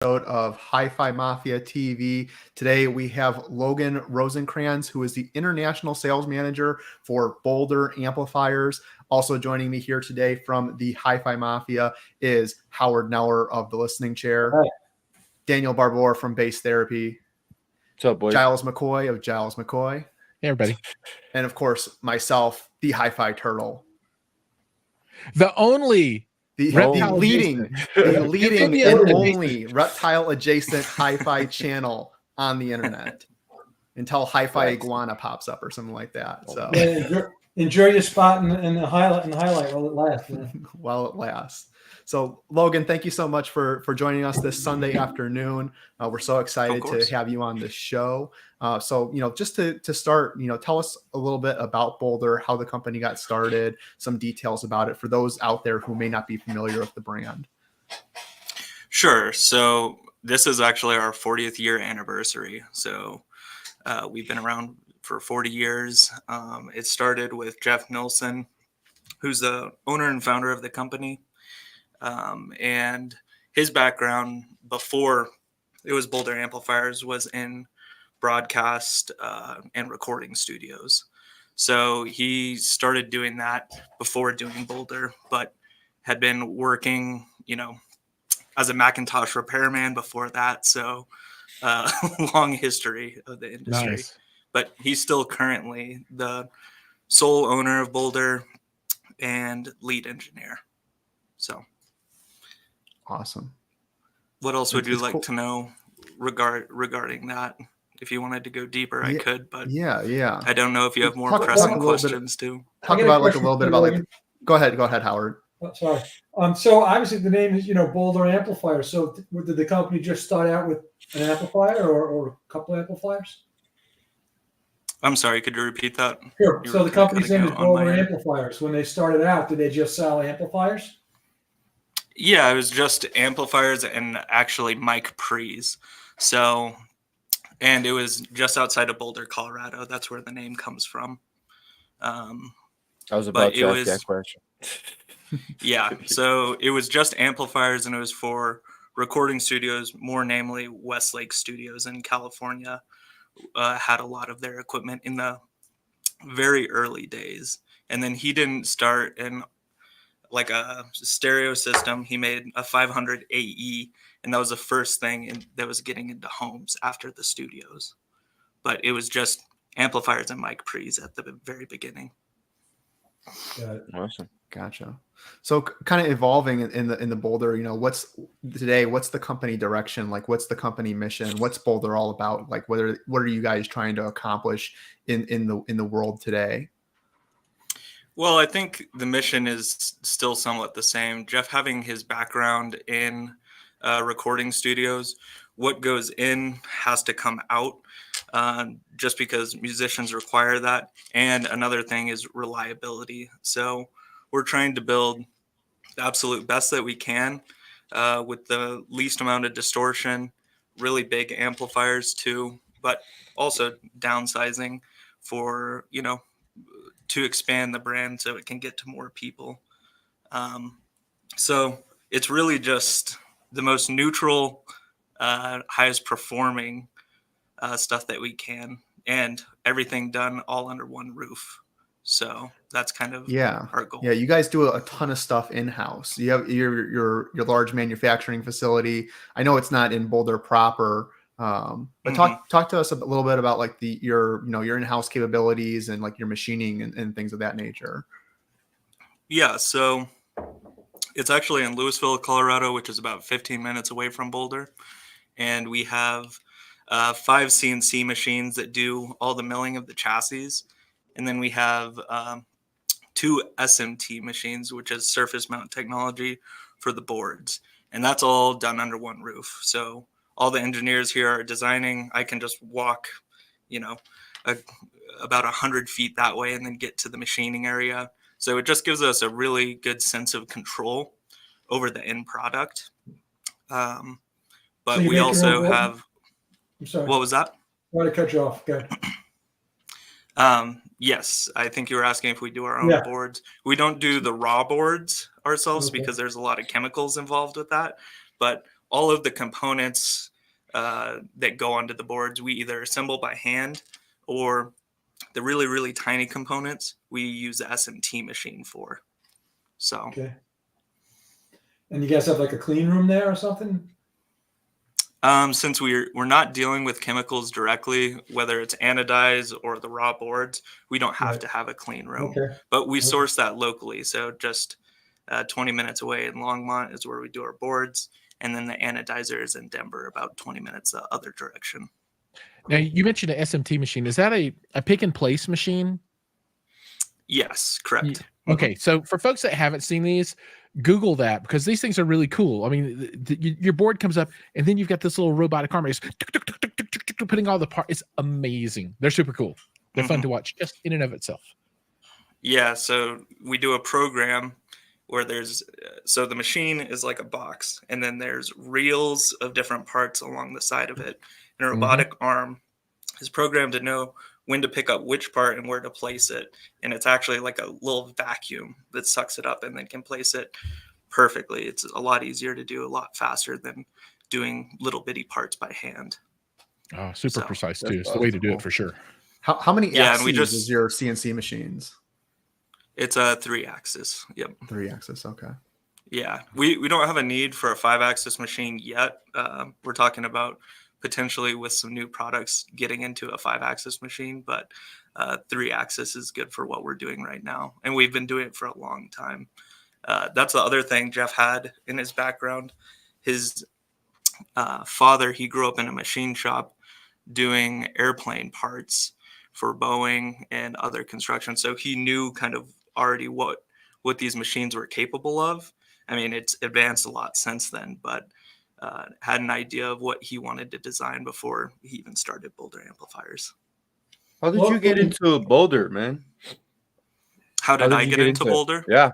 Of HiFi Mafia TV. Today we have Logan Rosencrans, who is the International Sales Manager for Boulder Amplifiers. Also joining me here today from the HiFi Mafia is Howard Neller of the Listening Chair, Hi. Daniel Barbour from Bass Therapy, What's up, boys? Giles McCoy of Giles McCoy. Hey, everybody. And of course, myself, the HiFi Turtle. The only The reptile leading and only reptile adjacent hi-fi channel on the internet until hi-fi iguana pops up or something like that. So yeah, enjoy your spot in the highlight while it lasts. Man. While it lasts. So Logan, thank you so much for joining us this Sunday afternoon. We're so excited to have you on the show. So, just to start, tell us a little bit about Boulder, how the company got started, some details about it for those out there who may not be familiar with the brand. Sure. So this is actually our 40th year anniversary. So we've been around for 40 years. It started with Jeff Nilsson, who's the owner and founder of the company. And his background before it was Boulder Amplifiers was in broadcast and recording studios. So he started doing that before doing Boulder, but had been working, as a Macintosh repairman before that. So long history of the industry. Nice. But he's still currently the sole owner of Boulder and lead engineer. So. Awesome. What else would you like cool to know regarding that? If you wanted to go deeper, I could, but yeah. I don't know if you have more pressing questions too. Talk about a little bit about Go ahead, Howard. Oh, sorry. So obviously the name is Boulder Amplifiers. So did the company just start out with an amplifier or a couple amplifiers? I'm sorry, could you repeat that? Sure. So the company's name is Boulder Amplifiers. When they started out, did they just sell amplifiers? Yeah, it was just amplifiers and actually mic pre's. So, and it was just outside of Boulder, Colorado. That's where the name comes from. I was about to ask that question. Yeah, so it was just amplifiers, and it was for recording studios, more namely Westlake Studios in California. Had a lot of their equipment in the very early days. And then he didn't start in like a stereo system. He made a 500 AE, and that was the first thing that was getting into homes after the studios. But it was just amplifiers and mic pre's at the very beginning. Awesome. Gotcha. So kind of evolving in the Boulder, what's the company direction? Like, what's the company mission? What's Boulder all about? Like, what are you guys trying to accomplish in the world today? Well, I think the mission is still somewhat the same. Jeff having his background in recording studios, what goes in has to come out just because musicians require that. And another thing is reliability. So we're trying to build the absolute best that we can with the least amount of distortion, really big amplifiers too, but also downsizing for, to expand the brand so it can get to more people. So it's really just the most neutral, highest performing stuff that we can, and everything done all under one roof. So that's kind of our goal. Yeah, you guys do a ton of stuff in-house. You have your large manufacturing facility. I know it's not in Boulder proper, but talk to us a little bit about like your in-house capabilities and like your machining and things of that nature. Yeah, so it's actually in Louisville, Colorado, which is about 15 minutes away from Boulder. And we have 5 CNC machines that do all the milling of the chassis. And then we have 2 SMT machines, which is surface mount technology for the boards. And that's all done under one roof. So all the engineers here are designing. I can just walk, about 100 feet that way and then get to the machining area. So it just gives us a really good sense of control over the end product. But so we also have. I'm sorry. What was that? I want to cut you off. Go ahead. Yes, I think you were asking if we do our own boards. We don't do the raw boards ourselves because there's a lot of chemicals involved with that. But all of the components that go onto the boards, we either assemble by hand, or the really, really tiny components we use the SMT machine for. So, okay. And you guys have like a clean room there or something? Since we're not dealing with chemicals directly, whether it's anodize or the raw boards, we don't have to have a clean room. Okay. But we source that locally. So just 20 minutes away in Longmont is where we do our boards. And then the anodizer is in Denver, about 20 minutes the other direction. Now, you mentioned an SMT machine. Is that a pick and place machine? Yes, correct. Okay, so for folks that haven't seen these, Google that, because these things are really cool. I mean, your board comes up, and then you've got this little robotic arm it's putting all the parts. It's amazing. They're super cool. They're fun to watch just in and of itself. Yeah, so we do a program where there's so the machine is like a box, and then there's reels of different parts along the side of it. And a robotic arm is programmed to know when to pick up which part and where to place it. And it's actually like a little vacuum that sucks it up and then can place it perfectly. It's a lot easier to do, a lot faster than doing little bitty parts by hand. Oh, super precise too. It's the way to do it for sure. How many axes and is your CNC machines? It's a 3-axis. Yep. 3-axis. Okay. Yeah. We don't have a need for a 5-axis machine yet. We're talking about potentially with some new products getting into a 5-axis machine, but 3-axis is good for what we're doing right now. And we've been doing it for a long time. That's the other thing Jeff had in his background. His father, he grew up in a machine shop doing airplane parts for Boeing and other construction. So he knew kind of already what these machines were capable of. I mean, it's advanced a lot since then, but had an idea of what he wanted to design before he even started Boulder Amplifiers. How did you get into Boulder, man? How did I get into Boulder? Yeah.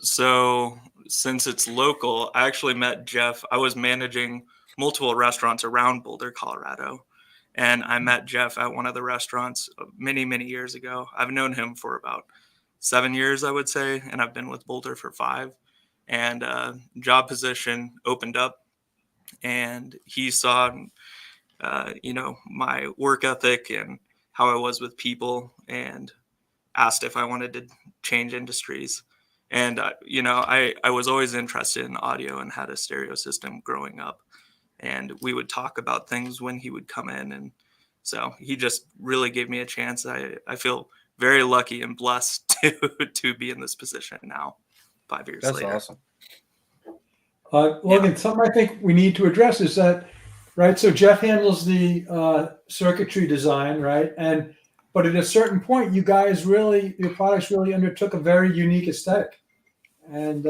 So since it's local, I actually met Jeff. I was managing multiple restaurants around Boulder, Colorado. And I met Jeff at one of the restaurants many, many years ago. I've known him for about 7 years, I would say. And I've been with Boulder for 5. And job position opened up, and he saw, my work ethic and how I was with people, and asked if I wanted to change industries. And, I was always interested in audio and had a stereo system growing up, and we would talk about things when he would come in. And so he just really gave me a chance. I feel very lucky and blessed to be in this position now. 5 years later. That's awesome. Logan, something I think we need to address is that, right? So Jeff handles the circuitry design, right? But at a certain point, your products really undertook a very unique aesthetic. And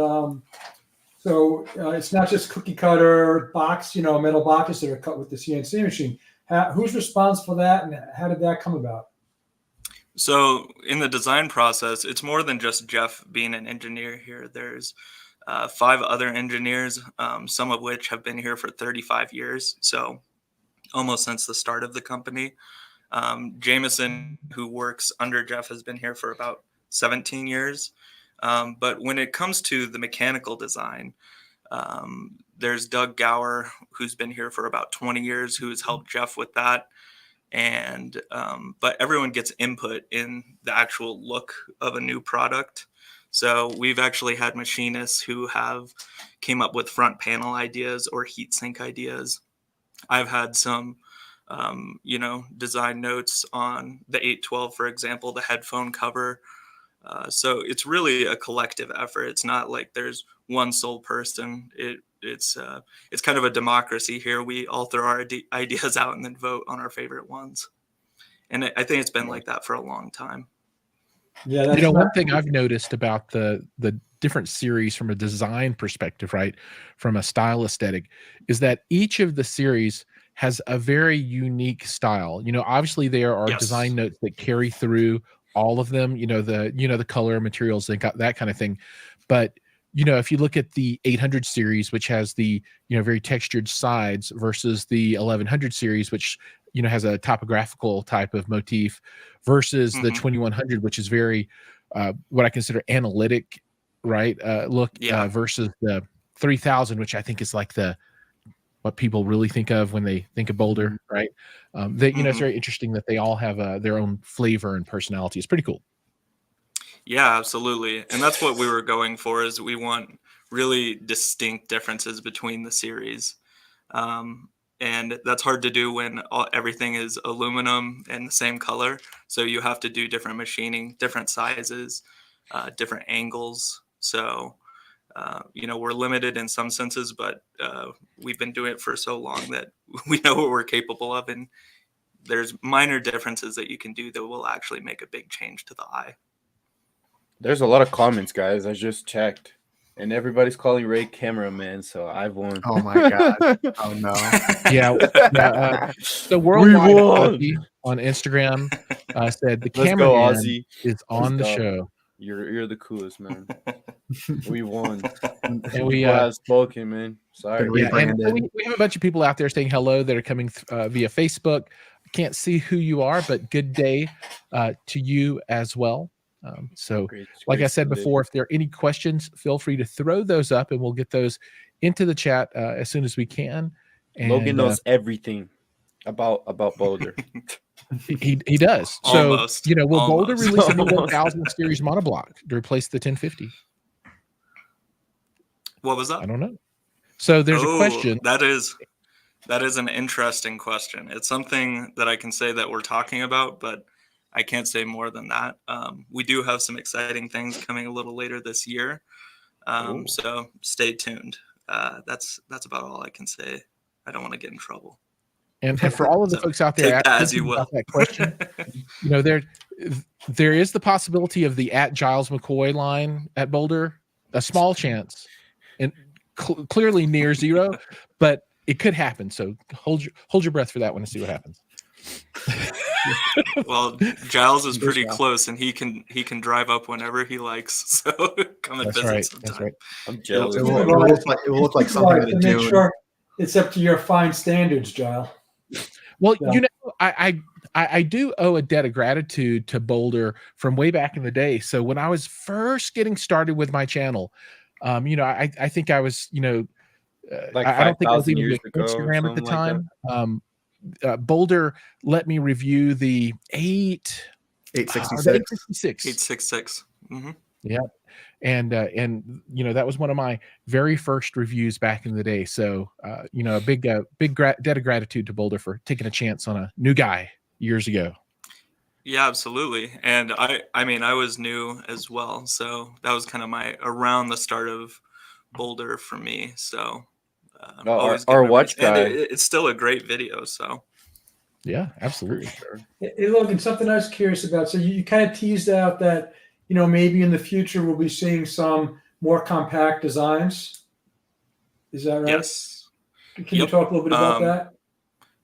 so it's not just cookie cutter box, metal boxes that are cut with the CNC machine. Who's responsible for that, and how did that come about? So in the design process, it's more than just Jeff being an engineer here. There's 5 other engineers, some of which have been here for 35 years. So almost since the start of the company. Jameson, who works under Jeff, has been here for about 17 years. But when it comes to the mechanical design, there's Doug Gower, who's been here for about 20 years, who has helped Jeff with that. And but everyone gets input in the actual look of a new product. So we've actually had machinists who have came up with front panel ideas or heat sink ideas. I've had some design notes on the 812, for example, the headphone cover. So it's really a collective effort. It's not like there's one sole person. It's kind of a democracy here. We all throw our ideas out and then vote on our favorite ones. And I think it's been like that for a long time. Yeah, one thing I've noticed about the different series from a design perspective, right, from a style aesthetic, is that each of the series has a very unique style. Obviously there are design notes that carry through all of them. The color, materials, they got that kind of thing. But if you look at the 800 series, which has the very textured sides, versus the 1100 series, which has a topographical type of motif, versus the 2100, which is very what I consider analytic, right? Look, versus the 3000, which I think is like what people really think of when they think of Boulder, right? It's very interesting that they all have their own flavor and personality. It's pretty cool. Yeah, absolutely. And that's what we were going for, is we want really distinct differences between the series. And that's hard to do when everything is aluminum and the same color. So you have to do different machining, different sizes, different angles. So, we're limited in some senses, but we've been doing it for so long that we know what we're capable of. And there's minor differences that you can do that will actually make a big change to the eye. There's a lot of comments, guys. I just checked. And everybody's calling Ray cameraman, so I've won. Oh my god! Oh no! Yeah. The Worldwide on Instagram said the cameraman is on the show. You're the coolest, man. We won. And we have spoken, man. Sorry. Yeah, and we have a bunch of people out there saying hello that are coming via Facebook. I can't see who you are, but good day to you as well. Like I said before, if there are any questions, feel free to throw those up and we'll get those into the chat as soon as we can. And, Logan knows everything about Boulder. he does. Almost. So, will Almost. Boulder release a new 1000 series monoblock to replace the 1050? What was that? I don't know. So there's a question. That is an interesting question. It's something that I can say that we're talking about, but I can't say more than that. We do have some exciting things coming a little later this year. So stay tuned. That's about all I can say. I don't want to get in trouble. And for all of the folks out there as you will. That question, there is the possibility of the @Giles McCoy line at Boulder, a small chance, and clearly near zero, but it could happen. So hold your breath for that one and see what happens. Well, Giles is pretty close, and he can drive up whenever he likes. So come and visit sometime. That's right. I'm jealous. It will look like something in the make Dune. sure it's up to your fine standards, Giles. Well, I do owe a debt of gratitude to Boulder from way back in the day. So when I was first getting started with my channel, I think I was, like I don't think I was even years doing Instagram at the time. Boulder let me review the 866. 866. Mm-hmm. Yeah. And that was one of my very first reviews back in the day. So, a big debt of gratitude to Boulder for taking a chance on a new guy years ago. Yeah, absolutely. And I was new as well. So that was kind of around the start of Boulder for me. So our watch guy. It's still a great video. So yeah, absolutely. Sure. Hey, Logan, something I was curious about. So you kind of teased out that, maybe in the future we'll be seeing some more compact designs. Is that right? Yes. Can you talk a little bit about that?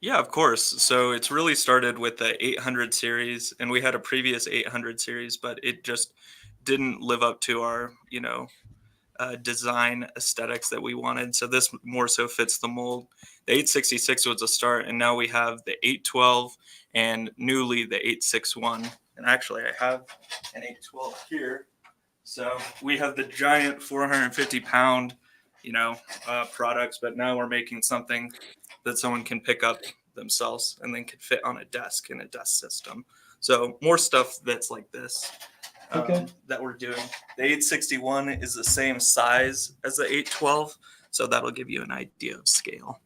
Yeah, of course. So it's really started with the 800 series, and we had a previous 800 series, but it just didn't live up to our, design aesthetics that we wanted. So this more so fits the mold. The 866 was a start, and now we have the 812 and newly the 861. And actually, I have an 812 here. So we have the giant 450-pound, products, but now we're making something that someone can pick up themselves and then can fit on a desk in a desk system. So more stuff that's like this that we're doing. The 861 is the same size as the 812, so that'll give you an idea of scale.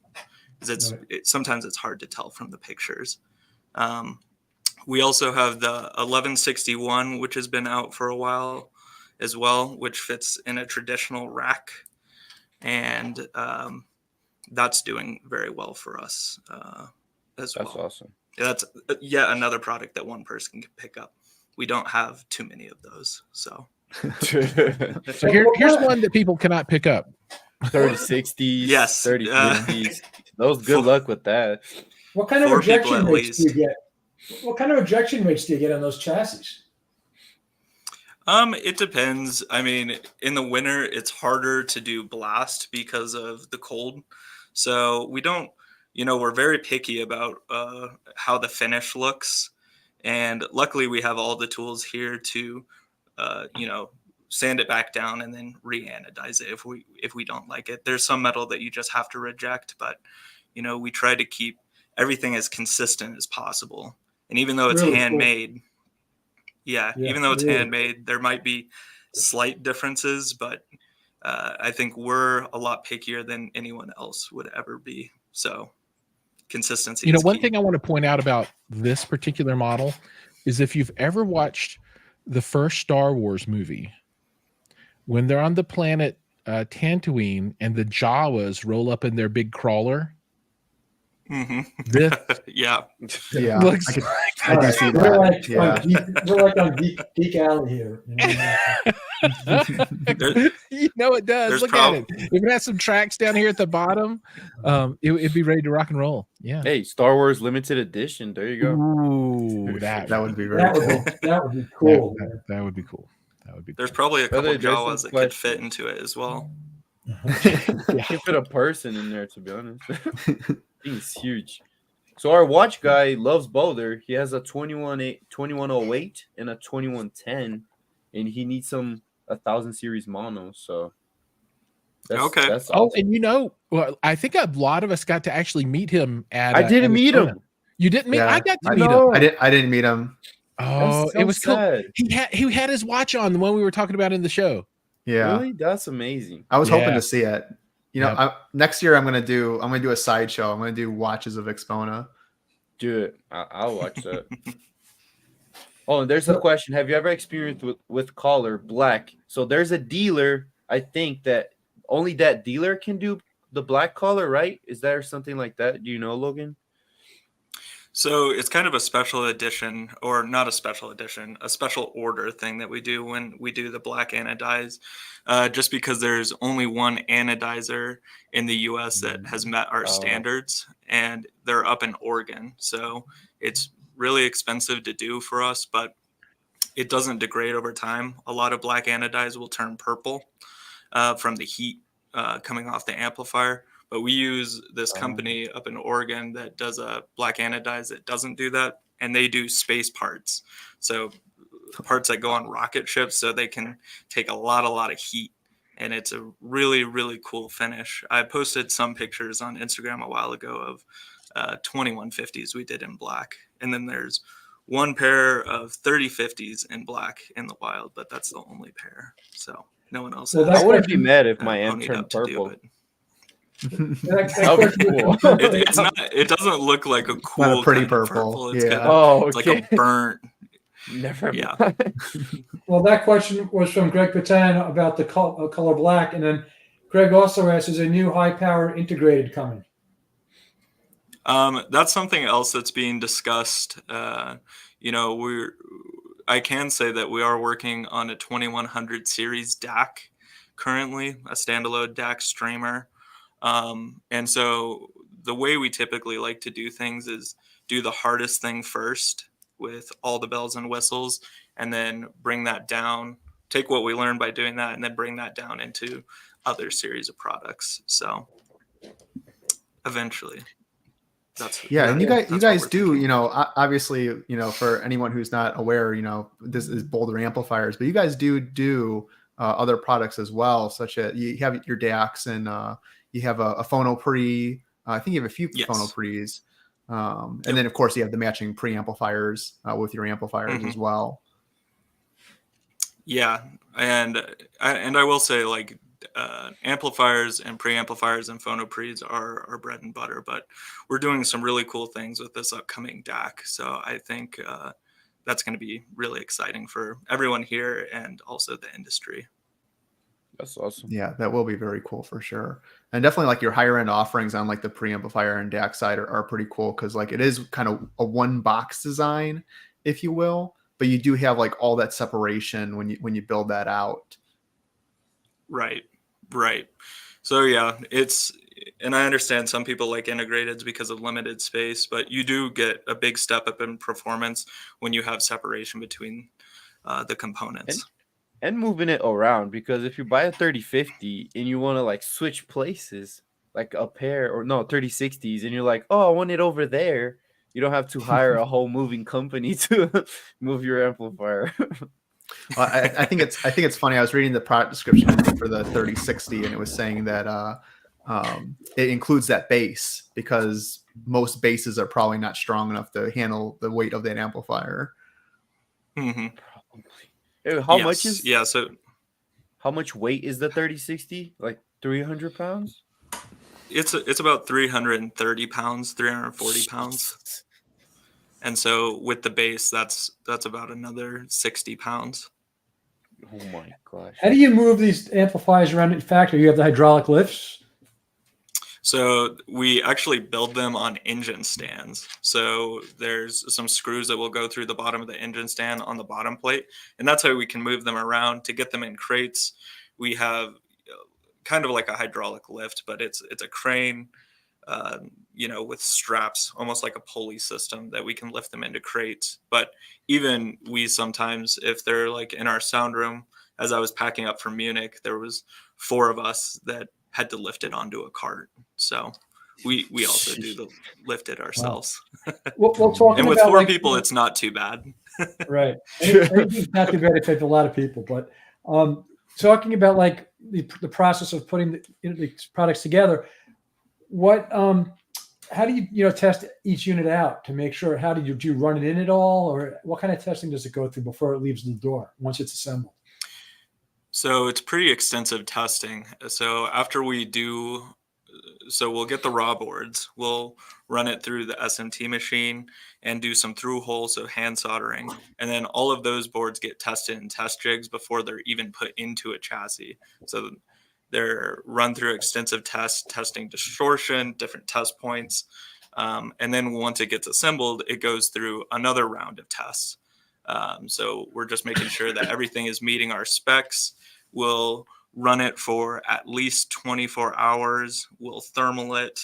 Because sometimes it's hard to tell from the pictures. We also have the 1161, which has been out for a while as well, which fits in a traditional rack. And that's doing very well for us as well. That's awesome. That's yet another product that one person can pick up. We don't have too many of those. So here's one that people cannot pick up. 3060s, yes, 3050s. Those good luck with that. What kind of ejection rates do you get? What kind of ejection rates do you get on those chassis? It depends. I mean, in the winter, it's harder to do blast because of the cold. So we don't, we're very picky about how the finish looks. And luckily we have all the tools here to, sand it back down and then re-anodize it if we don't like it. There's some metal that you just have to reject, but we try to keep everything as consistent as possible. And even though it's Really cool. handmade, even though it's really. handmade, there might be slight differences, but I think we're a lot pickier than anyone else would ever be. So consistency. One thing I want to point out about this particular model is if you've ever watched the first Star Wars movie, when they're on the planet Tatooine and the Jawas roll up in their big crawler. Mm-hmm. This Yeah, looks I do see that. We're like on Geek Alley here. It does. Look at it. If it has some tracks down here at the bottom, it'd be ready to rock and roll. Yeah. Hey, Star Wars limited edition. There you go. Ooh, that would be very cool. That would be cool. That would be cool. There's probably a couple There's Jawas some that could fit into it as well. You can fit a person in there, to be honest. It's huge. So our watch guy loves Boulder. He has a 2108 and a 2110, and he needs some 1000 series mono. So that's awesome. Oh, and well, I think a lot of us got to actually meet him at. I didn't meet him. You didn't meet? Yeah, I got to meet him. I didn't meet him. Oh, So it was sad. cool. He had his watch on, the one we were talking about in the show. Yeah, Really? That's amazing. I was hoping to see it. Yep. Next year I'm gonna do a sideshow. I'm gonna do watches of Expona. Do it. I'll watch that. Oh, and there's a question. Have you ever experienced with color black? So there's a dealer, I think, that only that dealer can do the black color, right? Is there something like that? Do you know, Logan? So it's kind of a special edition, or not a special edition, a special order thing that we do when we do the black anodize, just because there's only one anodizer in the U.S. that has met our standards, and they're up in Oregon. So it's really expensive to do for us, but it doesn't degrade over time. A lot of black anodize will turn purple from the heat coming off the amplifier. But we use this company up in Oregon that does a black anodize that doesn't do that. And they do space parts. So parts that go on rocket ships, so they can take a lot of heat. And it's a really, really cool finish. I posted some pictures on Instagram a while ago of 2150s we did in black. And then there's one pair of 3050s in black in the wild, but that's the only pair. So no one else has. I wouldn't be mad if my amp turned purple. It's not. It doesn't look like a cool, not a pretty kind of purple. It's it's like a burnt. Never. Yeah. Well, that question was from Greg Patan about the color black, and then Greg also asks, "Is a new high power integrated coming?" That's something else that's being discussed. I can say that we are working on a 2100 series DAC currently, a standalone DAC streamer. And so the way we typically like to do things is do the hardest thing first with all the bells and whistles, and then bring that down, take what we learned by doing that, and then bring that down into other series of products. So eventually and you guys do, obviously, for anyone who's not aware, this is Boulder Amplifiers, but you guys do other products as well, such as you have your DACs and you have a phono pre. I think you have a few phono pre's, and then of course you have the matching preamplifiers with your amplifiers as well. Yeah, and I will say, like, amplifiers and preamplifiers and phono pre's are our bread and butter, but we're doing some really cool things with this upcoming DAC. So I think that's going to be really exciting for everyone here and also the industry. That's awesome. Yeah, that will be very cool for sure. And definitely like your higher end offerings on like the preamplifier and DAC side are pretty cool, because like it is kind of a one box design, if you will, but you do have like all that separation when you build that out. Right. So yeah, and I understand some people like integrateds because of limited space, but you do get a big step up in performance when you have separation between the components. And moving it around, because if you buy a 3050 and you want to like switch places, like a pair or 3060s, and you're like, oh, I want it over there, you don't have to hire a whole moving company to move your amplifier. Well, I think it's funny. I was reading the product description for the 3060, and it was saying that it includes that bass because most basses are probably not strong enough to handle the weight of that amplifier. Mm-hmm. Hey, how much is? Yeah. So how much weight is the 3060? Like 300 pounds? it's about 330 pounds, 340 pounds. And so with the bass, that's about another 60 pounds. Oh my gosh. How do you move these amplifiers around in factory? You have the hydraulic lifts? So we actually build them on engine stands. So there's some screws that will go through the bottom of the engine stand on the bottom plate. And that's how we can move them around. To get them in crates, we have kind of like a hydraulic lift, but it's a crane, with straps, almost like a pulley system that we can lift them into crates. But even we sometimes, if they're like in our sound room, as I was packing up from Munich, there was 4 of us that had to lift it onto a cart. So we also do the lift it ourselves. Well, talking and with about 4 like, people, it's not too bad. Right. Anything's not too bad. It takes a lot of people. But talking about like the process of putting the products together, what how do you test each unit out to make sure? How do you run it in at all, or what kind of testing does it go through before it leaves the door once it's assembled? So it's pretty extensive testing. So after we'll get the raw boards, we'll run it through the SMT machine and do some through hole, so hand soldering. And then all of those boards get tested in test jigs before they're even put into a chassis. So they're run through extensive testing distortion, different test points. And then once it gets assembled, it goes through another round of tests. So we're just making sure that everything is meeting our specs. We'll run it for at least 24 hours. We'll thermal it.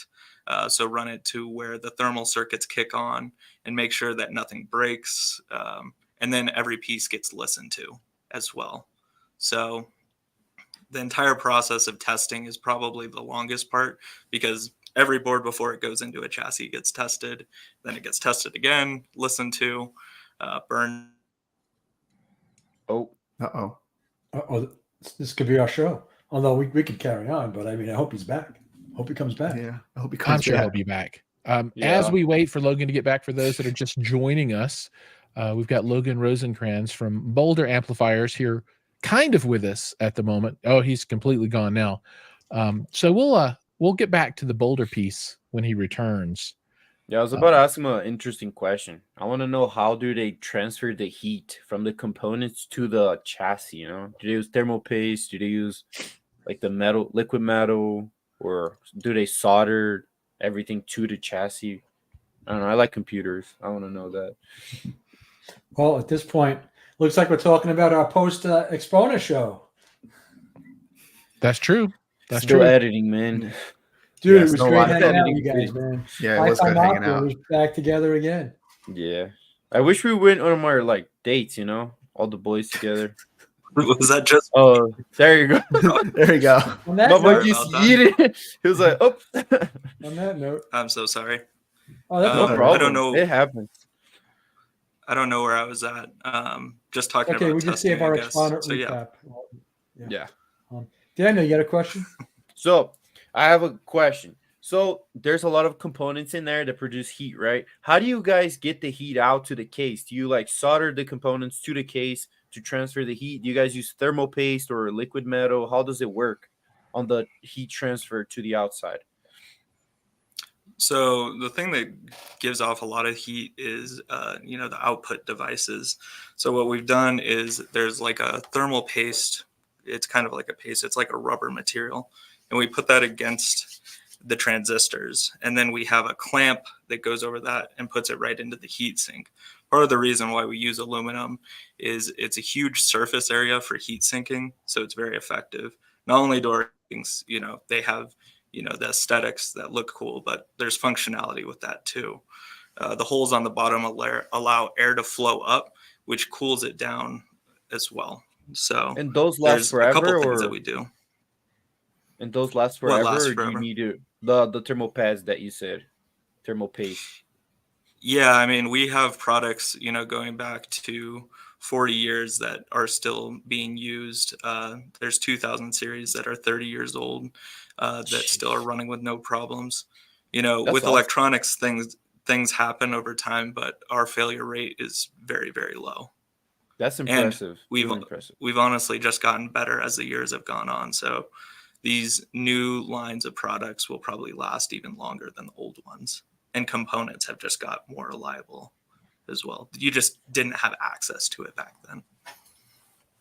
So run it to where the thermal circuits kick on and make sure that nothing breaks. And then every piece gets listened to as well. So the entire process of testing is probably the longest part, because every board before it goes into a chassis gets tested. Then it gets tested again, listened to, burned. Oh. Uh-oh. This could be our show. Although we could carry on, but I mean, I hope he's back. Hope he comes back. Yeah, I hope he comes I'm sure back. he'll be back. As we wait for Logan to get back, for those that are just joining us, we've got Logan Rosenkrantz from Boulder Amplifiers here, kind of with us at the moment. Oh, he's completely gone now. So we'll get back to the Boulder piece when he returns. Yeah, I was about to ask him an interesting question. I want to know, how do they transfer the heat from the components to the chassis? Do they use thermal paste? Do they use like the metal, liquid metal, or do they solder everything to the chassis? I don't know. I like computers. I want to know that. Well, at this point, looks like we're talking about our post Exponent show. That's true. That's Still true. editing, man. Dude, Yeah, it was still a great lot of hanging out with editing you guys, too. man. Yeah, it was HiFI good hanging Mafia out. was back together again. Yeah. I wish we went on our like dates, all the boys together. Was that just? Oh, there you go. There you go. On that But note, when you eat it, he was like, oh. on that note, I'm so sorry. oh, that's No okay. problem. I don't know. It happens. I don't know where I was at. Just talking Okay, about we just testing, gave our I guess. Exponent So yeah. recap. Yeah. Daniel, you got a question? So I have a question. So there's a lot of components in there that produce heat, right? How do you guys get the heat out to the case? Do you like solder the components to the case to transfer the heat? Do you guys use thermal paste or liquid metal? How does it work on the heat transfer to the outside? So the thing that gives off a lot of heat is, the output devices. So what we've done is there's like a thermal paste. It's kind of like a paste. It's like a rubber material. And we put that against the transistors. And then we have a clamp that goes over that and puts it right into the heat sink. Part of the reason why we use aluminum is it's a huge surface area for heat sinking. So it's very effective. Not only do our things, they have, the aesthetics that look cool, but there's functionality with that too. The holes on the bottom allow air to flow up, which cools it down as well. So And those last forever, a couple things that we do. And those last forever, lasts or do forever? you need the thermal pads that you said, thermal paste? Yeah, I mean, we have products, going back to 40 years that are still being used. There's 2000 series that are 30 years old that still are running with no problems. You know, That's with awesome. electronics, things happen over time, but our failure rate is very, very low. That's And impressive. we've Really impressive. we've honestly just gotten better as the years have gone on. So these new lines of products will probably last even longer than the old ones. And components have just got more reliable as well. You just didn't have access to it back then.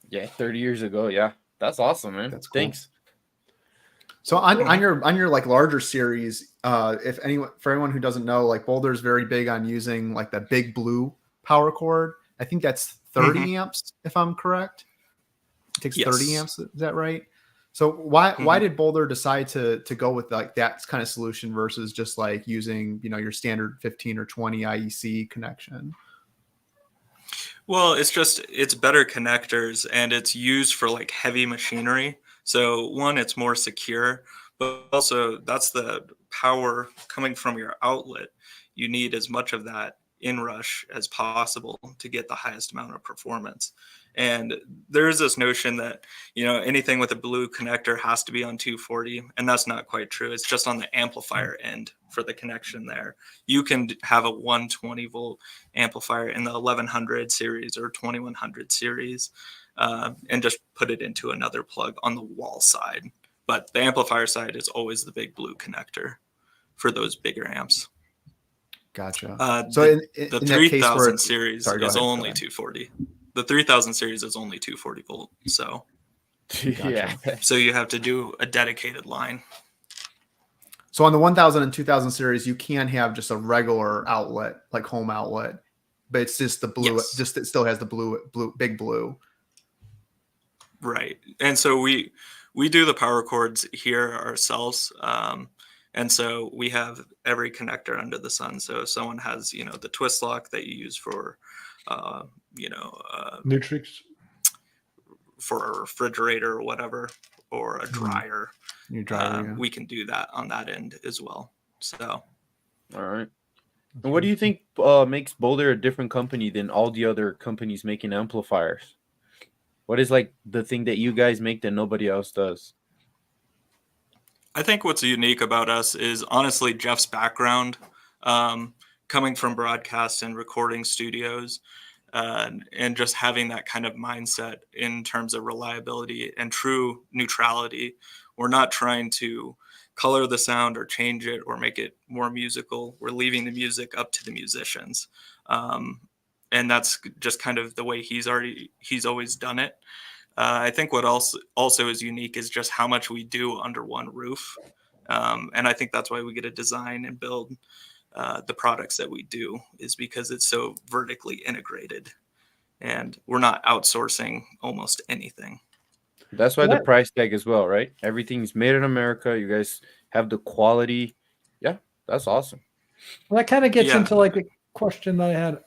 Yeah, 30 years ago. Yeah, that's awesome, man. That's cool. Thanks. So on your like larger series, if anyone for anyone who doesn't know, like Boulder's very big on using like the big blue power cord. I think that's 30 amps, if I'm correct. It takes 30 amps. Is that right? So why did Boulder decide to go with like that kind of solution versus just like using, you know, your standard 15 or 20 IEC connection? Well, it's better connectors and it's used for like heavy machinery. So one, it's more secure, but also that's the power coming from your outlet. You need as much of that inrush as possible to get the highest amount of performance. And there's this notion that, you know, anything with a blue connector has to be on 240, and that's not quite true. It's just on the amplifier end for the connection there. You can have a 120 volt amplifier in the 1100 series or 2100 series and just put it into another plug on the wall side. But the amplifier side is always the big blue connector for those bigger amps. Gotcha. So the 3000 series is only 240. The 3000 series is only 240 volt. So, yeah. So you have to do a dedicated line. So on the 1000 and 2000 series, you can have just a regular outlet, like home outlet, but it's just the blue. Yes. Just it still has the big blue. Right. And so we do the power cords here ourselves. And so we have every connector under the sun. So if someone has, you know, the twist lock that you use for, Nutrix, for a refrigerator or whatever, or a dryer, we can do that on that end as well. So, all right. And what do you think makes Boulder a different company than all the other companies making amplifiers? What is like the thing that you guys make that nobody else does? I think what's unique about us is honestly Jeff's background, coming from broadcast and recording studios, and just having that kind of mindset in terms of reliability and true neutrality. We're not trying to color the sound or change it or make it more musical. We're leaving the music up to the musicians. And that's just kind of the way he's always done it. I think what also is unique is just how much we do under one roof. And I think that's why we get to design and build the products that we do, is because it's so vertically integrated and we're not outsourcing almost anything. That's why the price tag as well, right? Everything's made in America. You guys have the quality. Yeah, that's awesome. Well, that kind of gets into like a question that I had.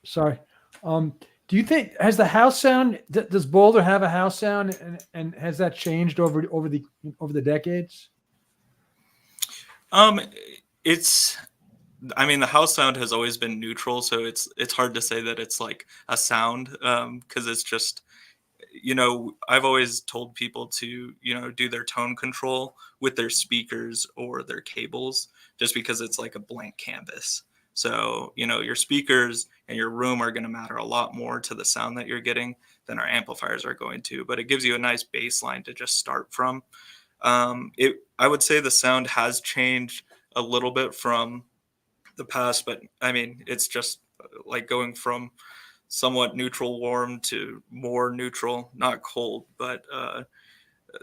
Sorry. Do you think has the house sound? Does Boulder have a house sound, and has that changed over the decades? I mean, the house sound has always been neutral, so it's hard to say that it's like a sound, because it's just, you know, I've always told people to, you know, do their tone control with their speakers or their cables, just because it's like a blank canvas. So, you know, your speakers and your room are going to matter a lot more to the sound that you're getting than our amplifiers are going to, but it gives you a nice baseline to just start from. I would say the sound has changed a little bit from the past, but I mean, it's just like going from somewhat neutral warm to more neutral, not cold, but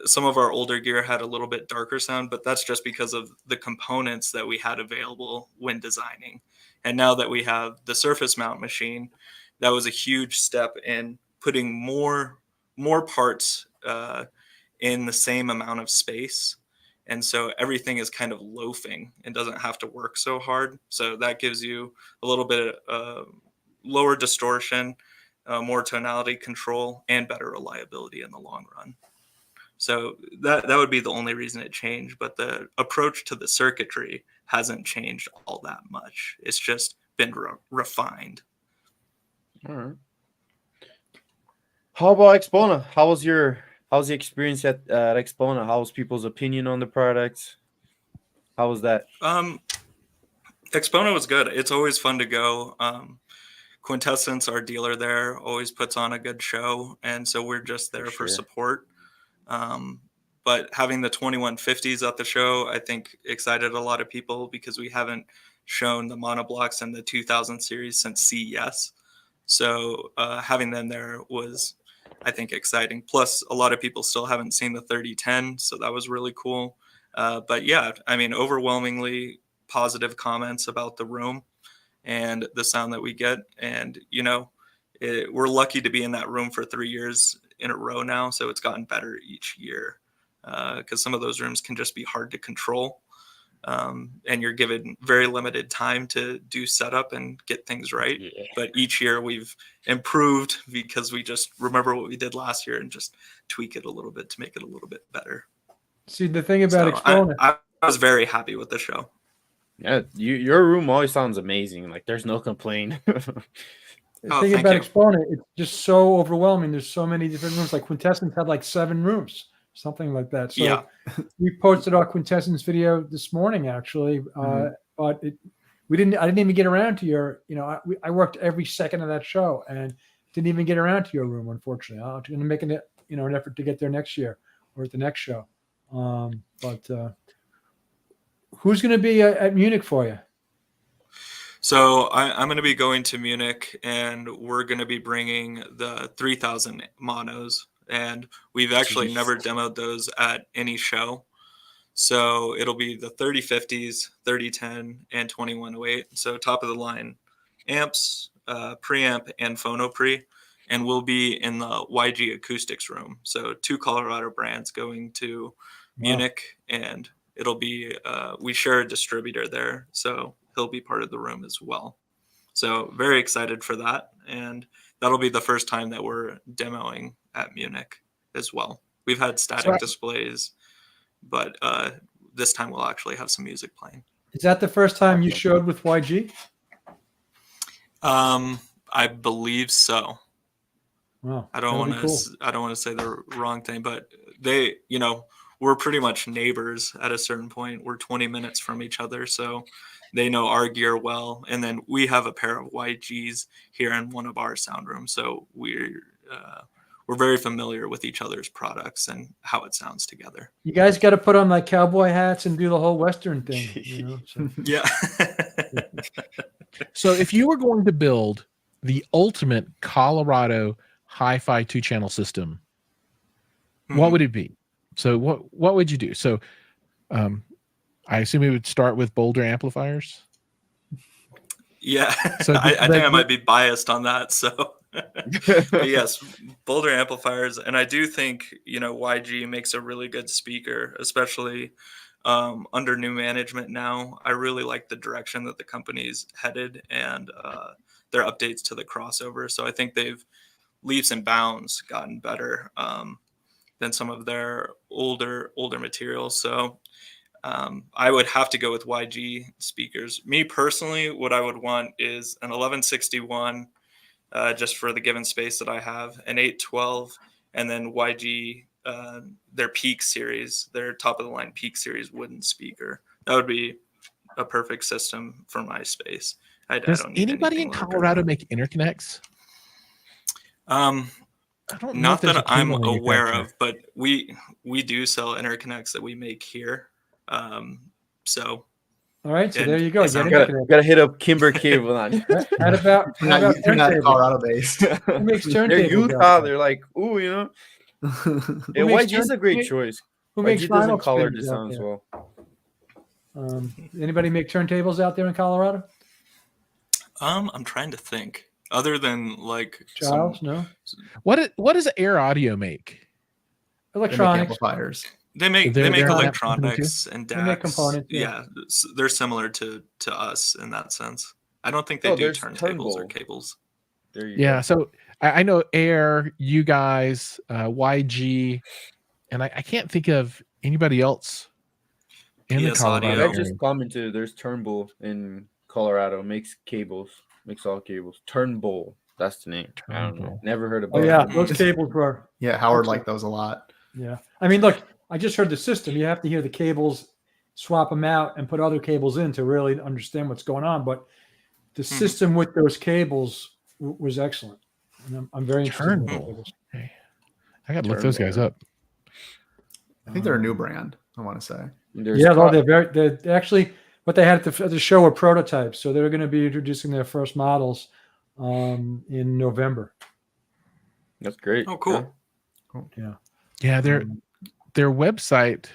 some of our older gear had a little bit darker sound, but that's just because of the components that we had available when designing. And now that we have the surface mount machine, that was a huge step in putting more parts in the same amount of space. And so everything is kind of loafing and doesn't have to work so hard. So that gives you a little bit of lower distortion, more tonality control, and better reliability in the long run. So that would be the only reason it changed. But the approach to the circuitry hasn't changed all that much. It's just been refined. All right. How about Expona? How's the experience at Expona? How's people's opinion on the products? How was that? Expona was good. It's always fun to go. Quintessence, our dealer there, always puts on a good show, and so we're just there for support. But having the 2150s at the show, I think excited a lot of people because we haven't shown the monoblocks in the 2000 series since CES. So having them there was, I think, exciting. Plus, a lot of people still haven't seen the 3010, so that was really cool. But yeah, I mean, overwhelmingly positive comments about the room and the sound that we get. And, you know, we're lucky to be in that room for 3 years in a row now. So it's gotten better each year because some of those rooms can just be hard to control. And you're given very limited time to do setup and get things right. Yeah. But each year we've improved because we just remember what we did last year and just tweak it a little bit to make it a little bit better. See, the thing about Expona, I was very happy with the show. Yeah, your room always sounds amazing. Like there's no complaint. The thing about Expona, it's just so overwhelming. There's so many different rooms. Like Quintessence had like 7 rooms, something like that. So yeah. We posted our Quintessence video this morning, actually, but I didn't even get around to your. You know, I worked every second of that show and didn't even get around to your room, unfortunately. I'm going to make an effort to get there next year or at the next show. But who's going to be at Munich for you? So I'm going to be going to Munich, and we're going to be bringing the 3000 monos, and we've actually never demoed those at any show. So it'll be the 3050s, 3010, and 2108. So top of the line amps, preamp, and phono pre, and we'll be in the YG acoustics room. So 2 Colorado brands going to Munich, and it'll be we share a distributor there, so he'll be part of the room as well. So very excited for that, and that'll be the first time that we're demoing at Munich as well. We've had static displays, but this time we'll actually have some music playing. Is that the first time you showed with YG? I believe so. Wow, I don't want to say the wrong thing, but they, you know, we're pretty much neighbors at a certain point. We're 20 minutes from each other, so they know our gear well. And then we have a pair of YGs here in one of our sound rooms, so we're very familiar with each other's products and how it sounds together. You guys got to put on like cowboy hats and do the whole Western thing. You know, so. Yeah. So if you were going to build the ultimate Colorado HiFi 2-channel system, what would it be? So what would you do? So I assume we would start with Boulder Amplifiers. Yeah, so I think I might be biased on that. So but yes, Boulder Amplifiers. And I do think, you know, YG makes a really good speaker, especially under new management now. I really like the direction that the company's headed and their updates to the crossover. So I think they've leaps and bounds gotten better than some of their older materials. So I would have to go with YG speakers. Me personally, what I would want is an 1161 just for the given space that I have, an 812, and then YG, their Peak series, their top of the line Peak series wooden speaker. That would be a perfect system for my space. Does anybody in Colorado make interconnects? I don't know. Not that I'm aware of, but we do sell interconnects that we make here. So all right, so there you go. Gotta hit up Kimber Cable on. How about Colorado based? Who makes turntables? They're Utah. They're like, ooh, you know. Yeah, YG's a great choice. Who makes doesn't color the sound as well. Anybody make turntables out there in Colorado? I'm trying to think. Other than like Giles, no. What does Air Audio make? Electronics. Amplifiers. They make electronics and DACs. They make components. Yeah, they're similar to us in that sense. I don't think they do turntables or cables. Yeah, so I know Air, you guys, YG, and I can't think of anybody else in the Colorado area. I just commented there's Turnbull in Colorado, makes cables, makes all cables. Turnbull. That's the name. I don't know. Turnbull. Never heard Oh about yeah, it. those cables were. Yeah, Howard Excellent. liked those a lot. Yeah, I mean, look, I just heard the system. You have to hear the cables, swap them out, and put other cables in to really understand what's going on. But the system with those cables was excellent, and I'm very interested in Turnbull. those. Hey, I got to look those guys up. I think they're a new brand, I want to say. Yeah, no, they're actually what they had at the show were prototypes, so they're going to be introducing their first models in November. That's great. Oh, cool. Yeah, Yeah, their website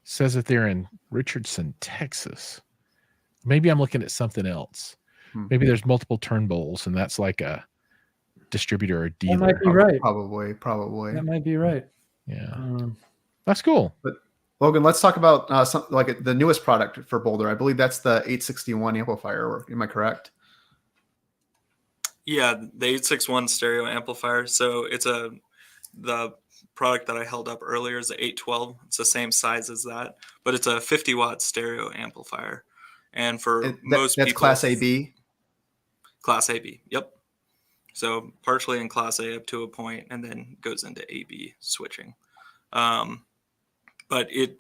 says that they're in Richardson, Texas. Maybe I'm looking at something else. Maybe there's multiple Turnbulls, and that's like a distributor or dealer. that might be right. Probably. That might be right. Yeah, that's cool. But Logan, let's talk about something like the newest product for Boulder. I believe that's the 861 amplifier. Am I correct? Yeah, the 861 stereo amplifier. So it's the product that I held up earlier is the 812. It's the same size as that, but it's a 50-watt stereo amplifier. And for most that's people, Class AB. Class AB. Yep. So partially in Class A up to a point, and then goes into AB switching. But the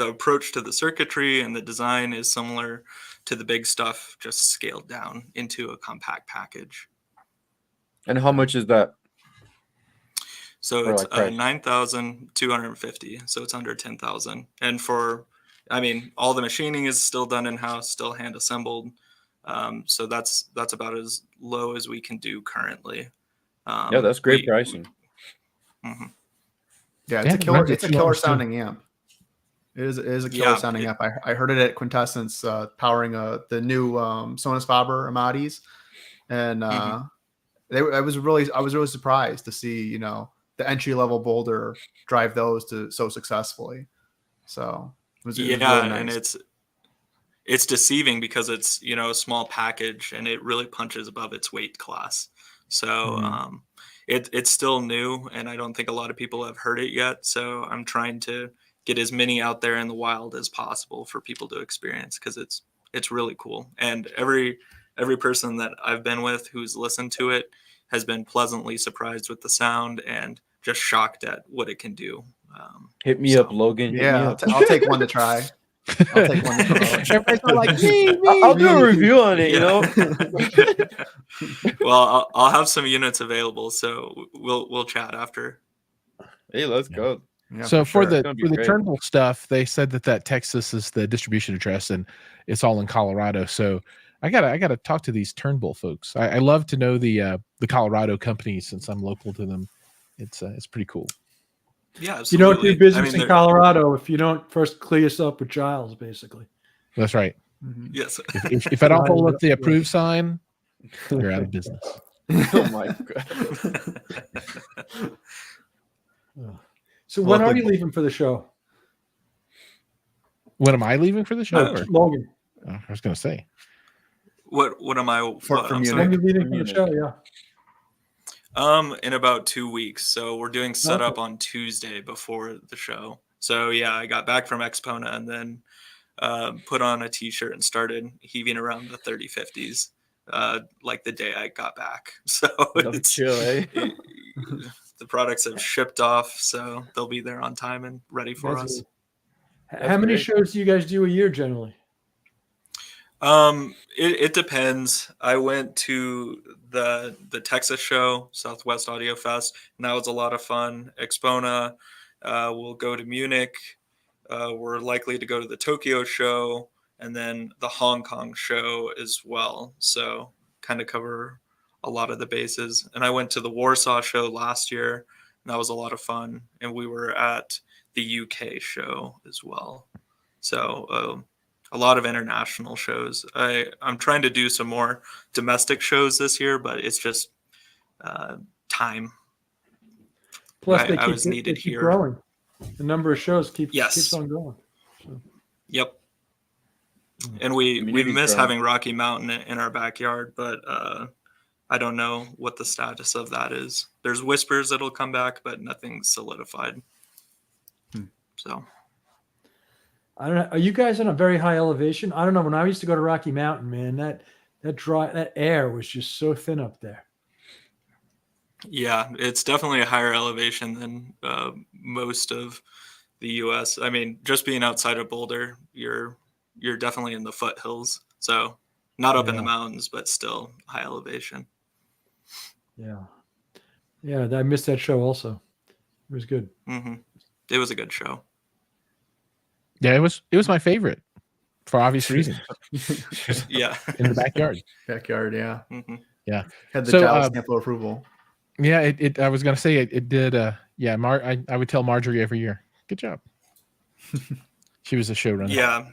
approach to the circuitry and the design is similar to the big stuff, just scaled down into a compact package. And how much is that? So Or it's like price? 9,250. So it's under 10,000. And for, all the machining is still done in-house, still hand assembled. So that's about as low as we can do currently. Yeah, that's great pricing. Yeah, it's a killer. remember It's a it's killer low, sounding amp. It is a killer Yeah, sounding amp. I heard it at Quintessence, powering the new Sonus Faber Amatis, and I was really surprised to see the entry level Boulder drive those so successfully. So it was really nice. And it's deceiving because it's a small package and it really punches above its weight class. So it's still new, and I don't think a lot of people have heard it yet. So I'm trying to get as many out there in the wild as possible for people to experience, because it's really cool. And every person that I've been with who's listened to it has been pleasantly surprised with the sound and just shocked at what it can do. Hit me up, Logan. Hit me Yeah, up. I'll take one to try. I'll take one to try. Everybody's all like, me. I'll do a review on it, Well, I'll have some units available, so we'll chat after. Hey, let's go. Yeah, So for sure. the gonna be great. Turnbull stuff, they said that Texas is the distribution address, and it's all in Colorado. So I gotta talk to these Turnbull folks. I love to know the Colorado companies, since I'm local to them. It's pretty cool. Yeah, You absolutely. don't do business in they're- Colorado if you don't first clear yourself with Giles, basically. That's right. Yes. If I don't hold up the approved sign, you're out of business. Oh my god. So when Well, are you leaving for the show? When am I leaving for the show? Or- Logan. I was going to say. What am I? From I'm Munich. sorry? When are you leaving for the Munich. show? Yeah. In about 2 weeks. So we're doing setup on Tuesday before the show. So yeah, I got back from Expona and then put on a t-shirt and started heaving around the 30-50s like the day I got back. So it's Chill, eh? the products have shipped off, so they'll be there on time and ready for That's us. good. How many great. shows do you guys do a year generally? It depends. I went to the Texas show, Southwest Audio Fest, and that was a lot of fun. Expona, we'll go to Munich. We're likely to go to the Tokyo show and then the Hong Kong show as well. So kind of cover a lot of the bases. And I went to the Warsaw show last year, and that was a lot of fun. And we were at the UK show as well. So a lot of international shows. I'm trying to do some more domestic shows this year, but it's just time. Plus, I was they needed keep here. growing. The number of shows keeps Yes. on growing. So, Yep. And we Community's miss growing. having Rocky Mountain in our backyard, but I don't know what the status of that is. There's whispers it'll come back, but nothing's solidified. So I don't know. Are you guys on a very high elevation? I don't know. When I used to go to Rocky Mountain, man, that that air was just so thin up there. Yeah, it's definitely a higher elevation than most of the U.S. I mean, just being outside of Boulder, you're definitely in the foothills. So not up in the mountains, but still high elevation. Yeah. Yeah, I missed that show also. It was good. Mm-hmm. It was a good show. Yeah, it was my favorite for obvious reasons. Yeah. In the backyard. Backyard, yeah. Mm-hmm. Yeah. Had the So, Giles stamp of approval. Yeah, it I was gonna say it did. Yeah, I would tell Marjorie every year, good job. She was a showrunner. Yeah.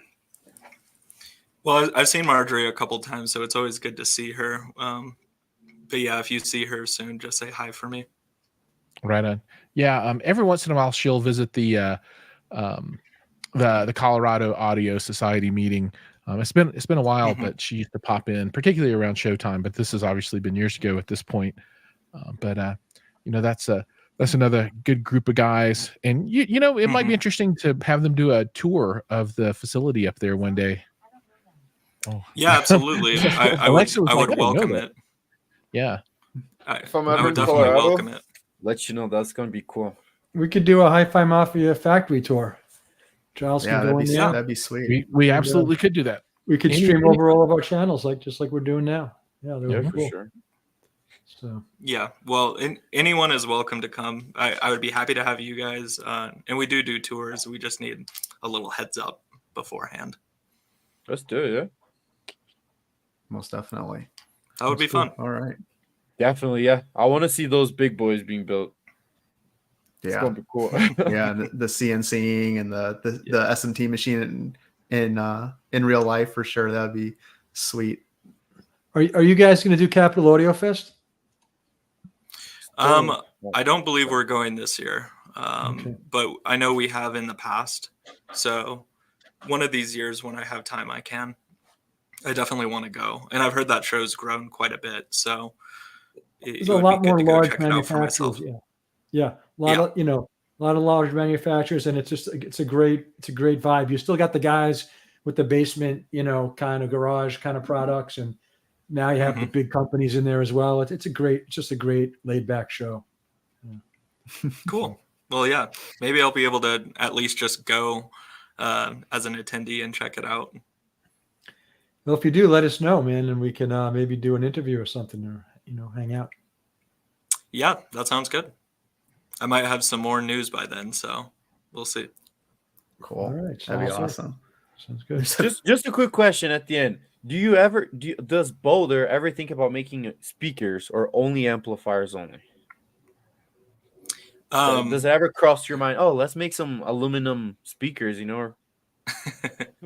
Well, I've seen Marjorie a couple times, so it's always good to see her. But yeah, if you see her soon, just say hi for me. Right on. Yeah. Every once in a while, she'll visit the Colorado Audio Society meeting. It's been a while, but she used to pop in, particularly around showtime. But this has obviously been years ago at this point. That's another good group of guys, and it might be interesting to have them do a tour of the facility up there one day. Oh. Yeah, absolutely. I would welcome it. Yeah. If I'm I ever would in definitely Colorado, welcome it. let you know that's gonna be cool. We could do a HiFI Mafia factory tour. Giles can go in there. That'd be sweet. We absolutely could do that. We could stream over all of our channels, just like we're doing now. Yeah, that would be cool. Sure. So yeah, well, anyone is welcome to come. I would be happy to have you guys. And we do tours. We just need a little heads up beforehand. Let's do it. Yeah. Most definitely. That would be fun. All right. Definitely. Yeah. I want to see those big boys being built. It's gonna be cool. Yeah, the CNCing and the SMT machine in real life for sure. That'd be sweet. Are you guys going to do Capital Audio Fest? I don't believe we're going this year, but I know we have in the past. So one of these years when I have time, I definitely want to go. And I've heard that show's grown quite a bit. So there's a lot more large manufacturers. Yeah. A lot of large manufacturers, and it's a great vibe. You still got the guys with the basement, kind of garage kind of products, and now you have the big companies in there as well. It's just a great laid back show. Yeah. Cool. Well, yeah, maybe I'll be able to at least just go as an attendee and check it out. Well, if you do, let us know, man, and we can maybe do an interview or something, or hang out. Yeah, that sounds good. I might have some more news by then, so we'll see. Cool. All right, that'd be awesome. Sounds good. Just a quick question at the end. Does Boulder ever think about making speakers or only amplifiers only? Does it ever cross your mind? Oh, let's make some aluminum speakers, or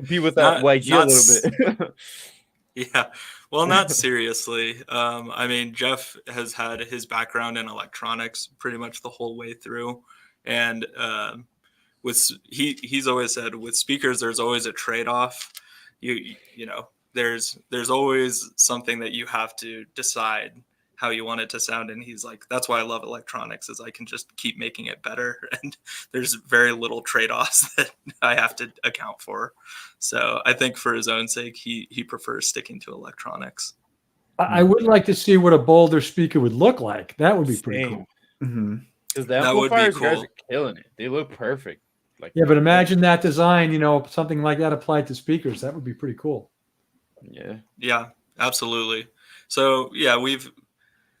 be with that YG a little bit. Yeah, well, not seriously. I mean, Jeff has had his background in electronics pretty much the whole way through, and he's always said with speakers, there's always a trade-off. There's always something that you have to decide how you want it to sound, and he's like, that's why I love electronics, is I can just keep making it better, and there's very little trade-offs that I have to account for. So I think for his own sake, he prefers sticking to electronics. I would like to see what a Boulder speaker would look like. That would be pretty cool. Because the amplifiers guys are killing it. They look perfect. But imagine that design, something like that applied to speakers. That would be pretty cool. Yeah, absolutely. So yeah, we've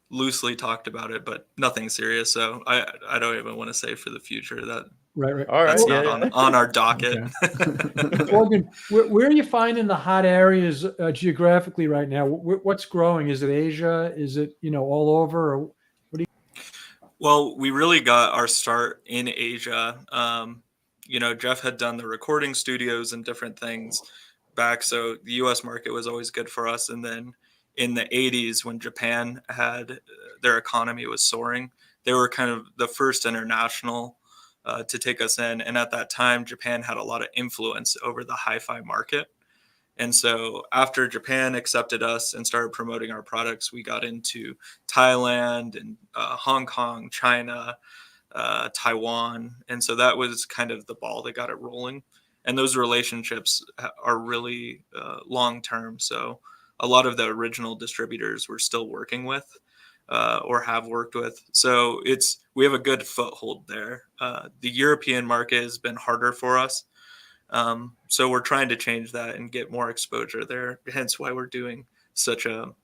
loosely talked about it, but nothing serious. So I don't even want to say for the future that. Right. All right. That's not on our docket. Okay. Morgan, where are you finding the hot areas geographically right now? What's growing? Is it Asia? Is it all over? Or what do you? Well, we really got our start in Asia. Jeff had done the recording studios and different things back, so the U.S. market was always good for us. And then in the 80s, when Japan had their economy was soaring, they were kind of the first international to take us in. And at that time, Japan had a lot of influence over the hi-fi market. And so after Japan accepted us and started promoting our products, we got into Thailand and Hong Kong, China, Taiwan. And so that was kind of the ball that got it rolling. And those relationships are really long-term. So a lot of the original distributors we're still working with or have worked with. So we have a good foothold there. The European market has been harder for us. So we're trying to change that and get more exposure there. Hence why we're doing such a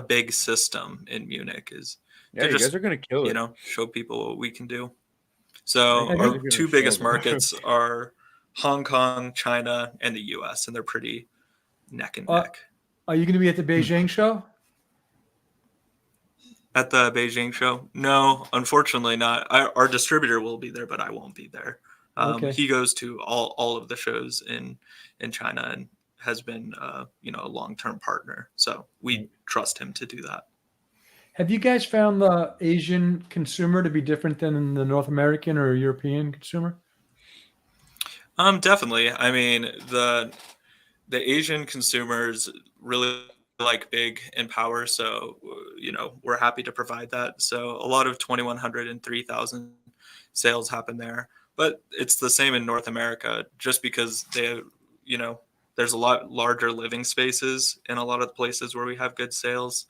big system in Munich is Yeah, to you just, guys are gonna kill it. show people what we can do. So You guys are our gonna two show biggest them. markets are Hong Kong, China, and the US, and they're pretty neck and neck. Are you going to be at the Beijing show? At the Beijing show? No, unfortunately not. Our distributor will be there, but I won't be there. Okay. He goes to all of the shows in China and has been a long-term partner. So we trust him to do that. Have you guys found the Asian consumer to be different than the North American or European consumer? Definitely. I mean, the Asian consumers really like big and power, so we're happy to provide that. So a lot of 2100 and 3000 sales happen there, but it's the same in North America, just because there's a lot larger living spaces in a lot of the places where we have good sales.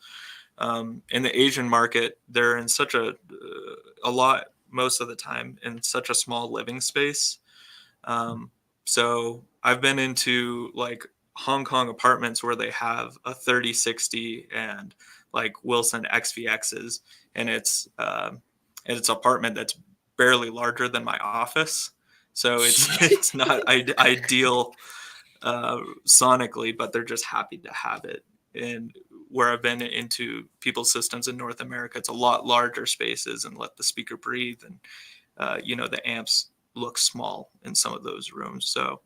In the Asian market, they're in such a lot most of the time in such a small living space. So I've been into like Hong Kong apartments where they have a 3060 and like Wilson XVXs, and it's an apartment that's barely larger than my office. So it's not ideal sonically, but they're just happy to have it. And where I've been into people's systems in North America, it's a lot larger spaces and let the speaker breathe, and the amps look small in some of those rooms. So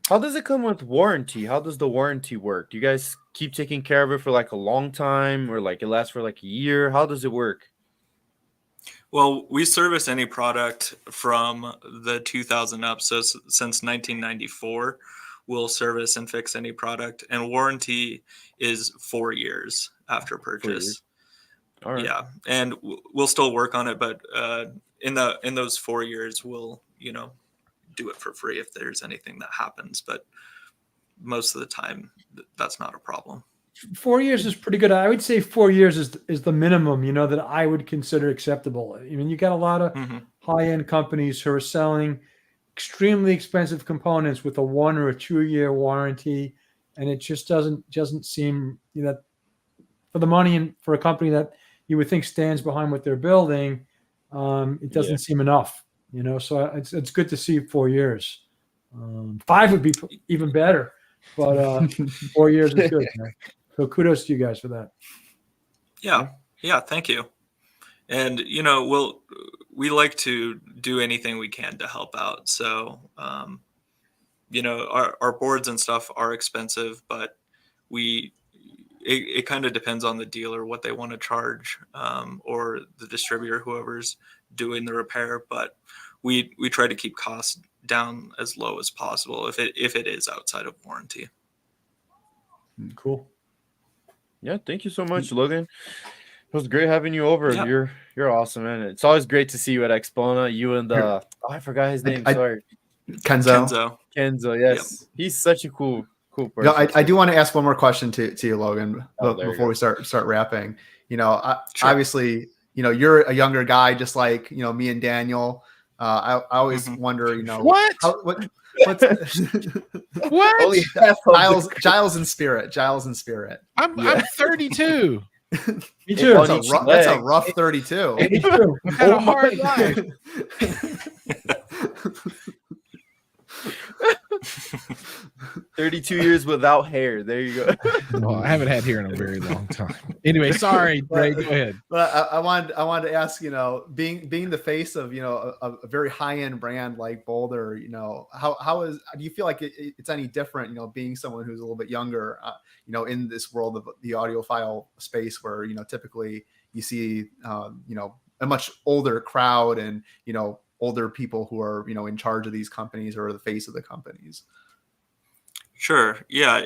how does it come with warranty? How does the warranty work? Do you guys keep taking care of it for like a long time, or like it lasts for like a year? How does it work? Well, we service any product from the 2000 up. So since 1994, we'll service and fix any product, and warranty is 4 years after purchase. All right. Yeah, and we'll still work on it, but in those 4 years, we'll do it for free if there's anything that happens. But most of the time, that's not a problem. 4 years is pretty good. I would say 4 years is the minimum, that I would consider acceptable. I mean, you got a lot of high-end companies who are selling extremely expensive components with a 1 or a 2 year warranty, and it just doesn't seem, for the money and for a company that you would think stands behind what they're building, it doesn't seem enough. So it's good to see 4 years. 5 would be even better, but 4 years is good, man. So kudos to you guys for that. Yeah, thank you. And we like to do anything we can to help out. So our boards and stuff are expensive, but it kind of depends on the dealer what they want to charge, or the distributor, whoever's doing the repair. But we try to keep costs down as low as possible if it is outside of warranty. Cool. Yeah, thank you so much, Logan. It was great having you over. Yeah. You're awesome, man. It's always great to see you at Expona. You and I forgot his name. Sorry, Kenzo. Kenzo, yes. Yep. He's such a cool person. No, I do want to ask one more question to you, Logan, before we start wrapping. Sure. Obviously, you're a younger guy, just like me and Daniel. I always wonder, what? What's what? Only Giles in spirit. I'm 32. Me too. That's a rough 32. Me too. I've had a hard life. 32 years without hair. There you go. Well, I haven't had hair in a very long time. Anyway, sorry, Ray, go ahead. But I wanted to ask, being the face of a very high end brand like Boulder, do you feel like it's any different, being someone who's a little bit younger, in this world of the audiophile space where typically you see a much older crowd and older people who are in charge of these companies or the face of the companies. Sure. Yeah,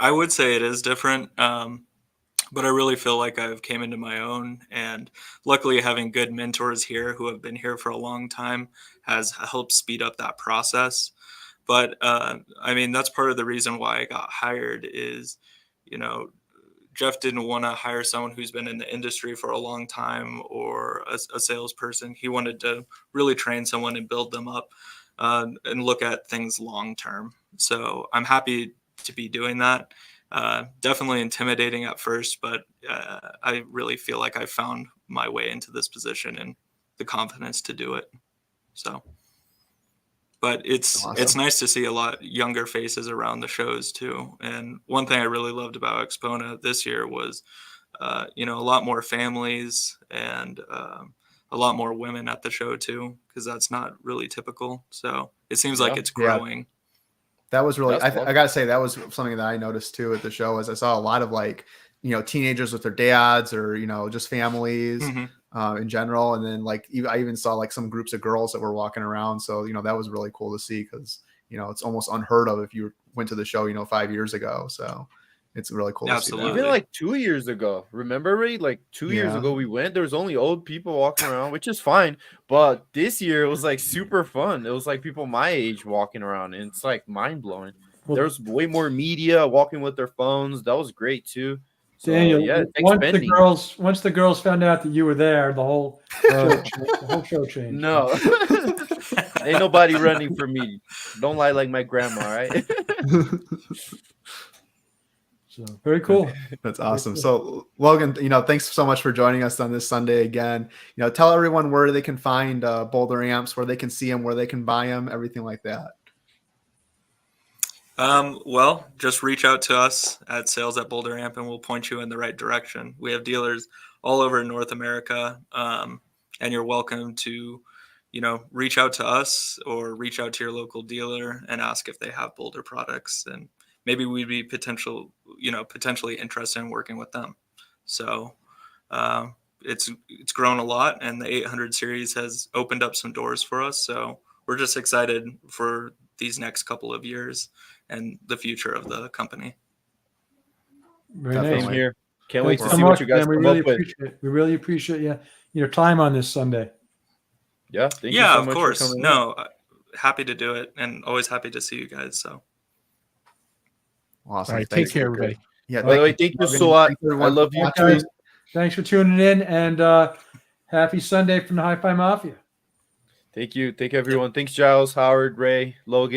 I would say it is different, but I really feel like I've came into my own, and luckily having good mentors here who have been here for a long time has helped speed up that process. But that's part of the reason why I got hired is Jeff didn't want to hire someone who's been in the industry for a long time or a salesperson. He wanted to really train someone and build them up and look at things long term. So I'm happy to be doing that. Definitely intimidating at first, but I really feel like I found my way into this position and the confidence to do it. So, but it's nice to see a lot younger faces around the shows too. And one thing I really loved about Expona this year was, a lot more families and a lot more women at the show too, because that's not really typical. So it seems like it's growing. Yeah. That was really, I gotta say, that was something that I noticed too at the show. Is I saw a lot of teenagers with their dads, or just families in general, and then I even saw some groups of girls that were walking around. So that was really cool to see, because it's almost unheard of if you went to the show 5 years ago. So it's really cool. Absolutely. To see that. Even 2 years ago, remember, Ray? 2 years ago we went. There was only old people walking around, which is fine. But this year it was super fun. It was people my age walking around, and it's mind blowing. Well, there's way more media walking with their phones. That was great too. So, Daniel, yeah, once the girls found out that you were there, the whole show changed. No, ain't nobody running for me. Don't lie like my grandma, right? So very cool. That's awesome. Cool. So Logan, thanks so much for joining us on this Sunday again. Tell everyone where they can find Boulder amps, where they can see them, where they can buy them, everything like that. Well, just reach out to us at sales@Boulder Amp and we'll point you in the right direction. We have dealers all over North America, and you're welcome to, reach out to us or reach out to your local dealer and ask if they have Boulder products, and maybe we'd be potentially interested in working with them. So it's grown a lot, and the 800 series has opened up some doors for us. So we're just excited for these next couple of years and the future of the company. Very nice. Same here. Can't wait to so see much, what you guys man. come up with. We really appreciate your time on this Sunday. Yeah. Thank you so of much course. for coming No, happy to do it, and always happy to see you guys. So awesome. All right, take care, everybody. Yeah. By the way, thank you so much. I love you guys. Thanks for tuning in, and happy Sunday from the HiFI Mafia. Thank you. Thank you, everyone. Thanks, Giles, Howard, Ray, Logan.